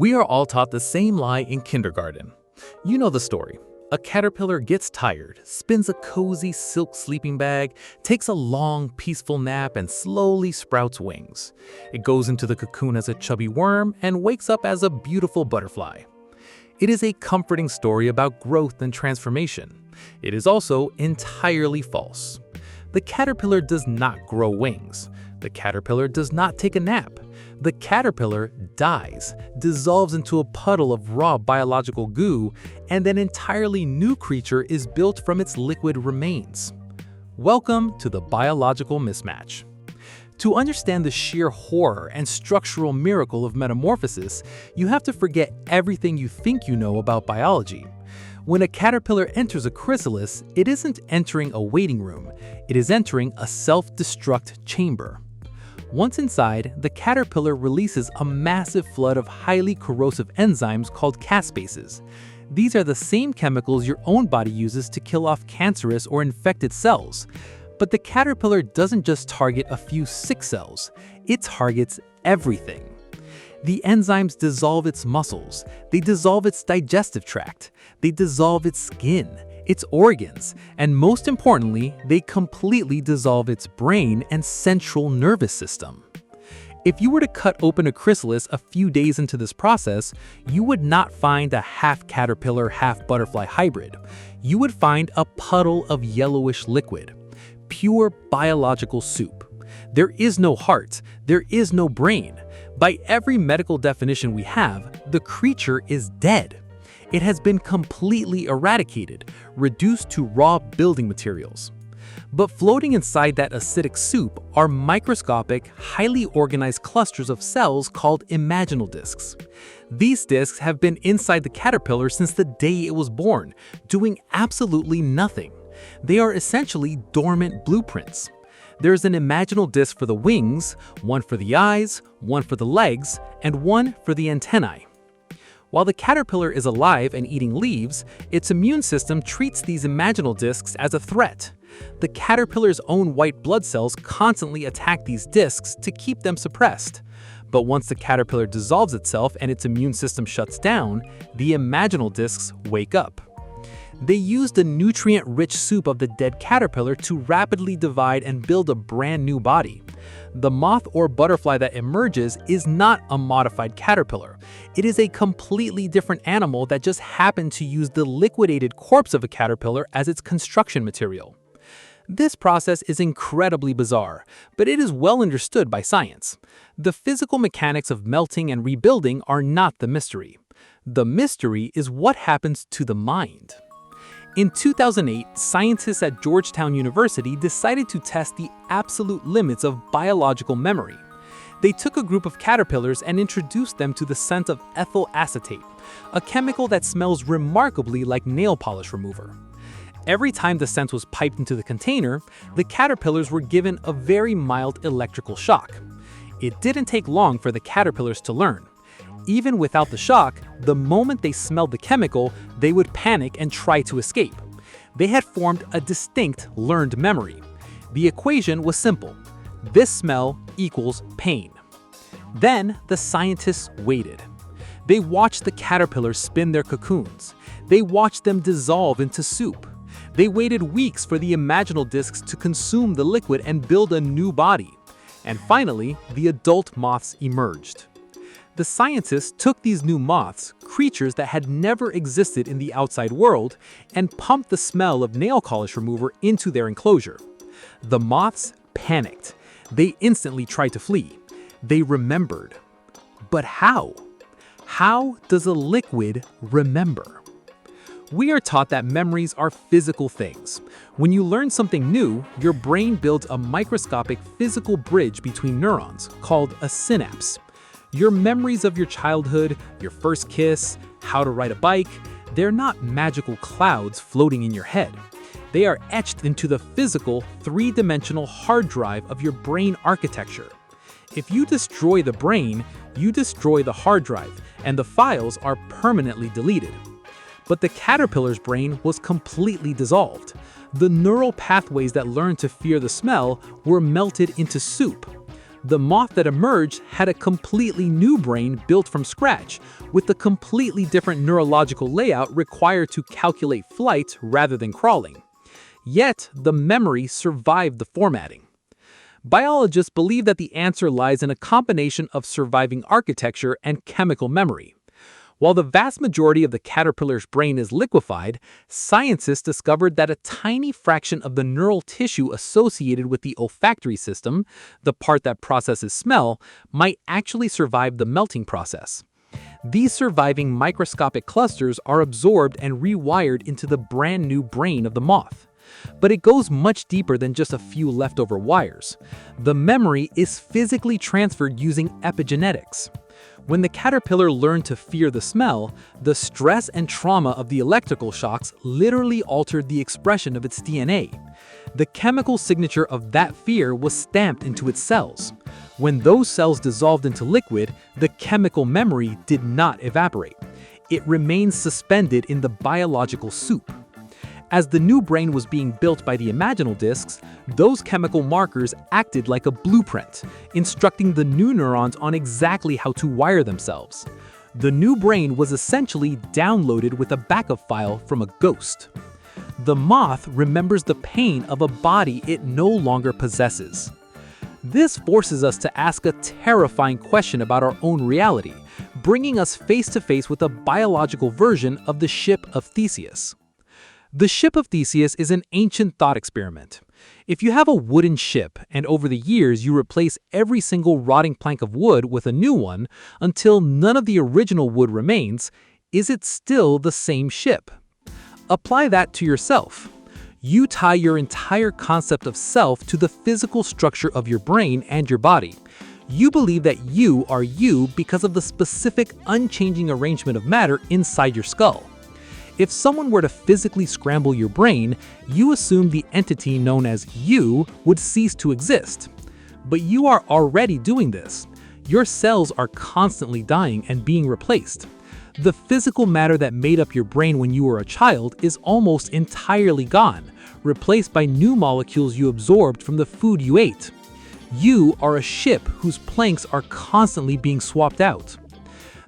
We are all taught the same lie in kindergarten. You know the story. A caterpillar gets tired, spins a cozy silk sleeping bag, takes a long, peaceful nap, and slowly sprouts wings. It goes into the cocoon as a chubby worm and wakes up as a beautiful butterfly. It is a comforting story about growth and transformation. It is also entirely false. The caterpillar does not grow wings. The caterpillar does not take a nap. The caterpillar dies, dissolves into a puddle of raw biological goo, and an entirely new creature is built from its liquid remains. Welcome to the biological mismatch. To understand the sheer horror and structural miracle of metamorphosis, you have to forget everything you think you know about biology. When a caterpillar enters a chrysalis, it isn't entering a waiting room, it is entering a self-destruct chamber. Once inside, the caterpillar releases a massive flood of highly corrosive enzymes called Caspases. These are the same chemicals your own body uses to kill off cancerous or infected cells. But the caterpillar doesn't just target a few sick cells, it targets everything. The enzymes dissolve its muscles, they dissolve its digestive tract, they dissolve its skin, its organs, and most importantly, they completely dissolve its brain and central nervous system. If you were to cut open a chrysalis a few days into this process, you would not find a half-caterpillar, half-butterfly hybrid. You would find a puddle of yellowish liquid, pure biological soup. There is no heart, there is no brain. By every medical definition we have, the creature is dead. It has been completely eradicated, reduced to raw building materials. But floating inside that acidic soup are microscopic, highly organized clusters of cells called imaginal discs. These discs have been inside the caterpillar since the day it was born, doing absolutely nothing. They are essentially dormant blueprints. There's an imaginal disc for the wings, one for the eyes, one for the legs, and one for the antennae. While the caterpillar is alive and eating leaves, its immune system treats these imaginal discs as a threat. The caterpillar's own white blood cells constantly attack these discs to keep them suppressed. But once the caterpillar dissolves itself and its immune system shuts down, the imaginal discs wake up. They use the nutrient-rich soup of the dead caterpillar to rapidly divide and build a brand new body. The moth or butterfly that emerges is not a modified caterpillar. It is a completely different animal that just happened to use the liquidated corpse of a caterpillar as its construction material. This process is incredibly bizarre, but it is well understood by science. The physical mechanics of melting and rebuilding are not the mystery. The mystery is what happens to the mind. In 2008, scientists at Georgetown University decided to test the absolute limits of biological memory. They took a group of caterpillars and introduced them to the scent of ethyl acetate, a chemical that smells remarkably like nail polish remover. Every time the scent was piped into the container, the caterpillars were given a very mild electrical shock. It didn't take long for the caterpillars to learn. Even without the shock, the moment they smelled the chemical, they would panic and try to escape. They had formed a distinct learned memory. The equation was simple. This smell equals pain. Then the scientists waited. They watched the caterpillars spin their cocoons. They watched them dissolve into soup. They waited weeks for the imaginal discs to consume the liquid and build a new body. And finally, the adult moths emerged. The scientists took these new moths, creatures that had never existed in the outside world, and pumped the smell of nail polish remover into their enclosure. The moths panicked. They instantly tried to flee. They remembered. But how? How does a liquid remember? We are taught that memories are physical things. When you learn something new, your brain builds a microscopic physical bridge between neurons, called a synapse. Your memories of your childhood, your first kiss, how to ride a bike, they're not magical clouds floating in your head. They are etched into the physical, three-dimensional hard drive of your brain architecture. If you destroy the brain, you destroy the hard drive, and the files are permanently deleted. But the caterpillar's brain was completely dissolved. The neural pathways that learned to fear the smell were melted into soup. The moth that emerged had a completely new brain built from scratch, with a completely different neurological layout required to calculate flight rather than crawling. Yet, the memory survived the formatting. Biologists believe that the answer lies in a combination of surviving architecture and chemical memory. While the vast majority of the caterpillar's brain is liquefied, scientists discovered that a tiny fraction of the neural tissue associated with the olfactory system, the part that processes smell, might actually survive the melting process. These surviving microscopic clusters are absorbed and rewired into the brand new brain of the moth. But it goes much deeper than just a few leftover wires. The memory is physically transferred using epigenetics. When the caterpillar learned to fear the smell, the stress and trauma of the electrical shocks literally altered the expression of its DNA. The chemical signature of that fear was stamped into its cells. When those cells dissolved into liquid, the chemical memory did not evaporate. It remained suspended in the biological soup. As the new brain was being built by the imaginal discs, those chemical markers acted like a blueprint, instructing the new neurons on exactly how to wire themselves. The new brain was essentially downloaded with a backup file from a ghost. The moth remembers the pain of a body it no longer possesses. This forces us to ask a terrifying question about our own reality, bringing us face to face with a biological version of the Ship of Theseus. The Ship of Theseus is an ancient thought experiment. If you have a wooden ship and over the years you replace every single rotting plank of wood with a new one until none of the original wood remains, is it still the same ship? Apply that to yourself. You tie your entire concept of self to the physical structure of your brain and your body. You believe that you are you because of the specific unchanging arrangement of matter inside your skull. If someone were to physically scramble your brain, you assume the entity known as you would cease to exist. But you are already doing this. Your cells are constantly dying and being replaced. The physical matter that made up your brain when you were a child is almost entirely gone, replaced by new molecules you absorbed from the food you ate. You are a ship whose planks are constantly being swapped out.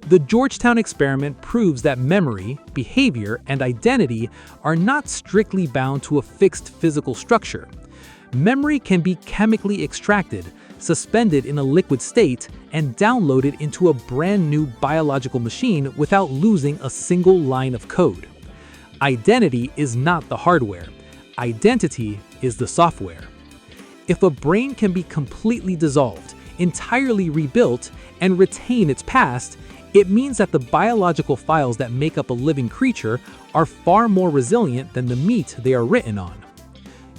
The Georgetown experiment proves that memory, behavior, and identity are not strictly bound to a fixed physical structure. Memory can be chemically extracted, suspended in a liquid state, and downloaded into a brand new biological machine without losing a single line of code. Identity is not the hardware. Identity is the software. If a brain can be completely dissolved, entirely rebuilt, and retain its past, it means that the biological files that make up a living creature are far more resilient than the meat they are written on.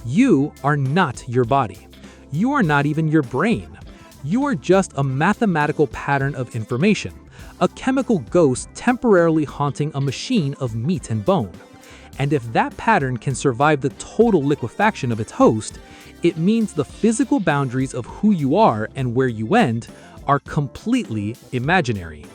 You are not your body. You are not even your brain. You are just a mathematical pattern of information, a chemical ghost temporarily haunting a machine of meat and bone. And if that pattern can survive the total liquefaction of its host, it means the physical boundaries of who you are and where you end are completely imaginary.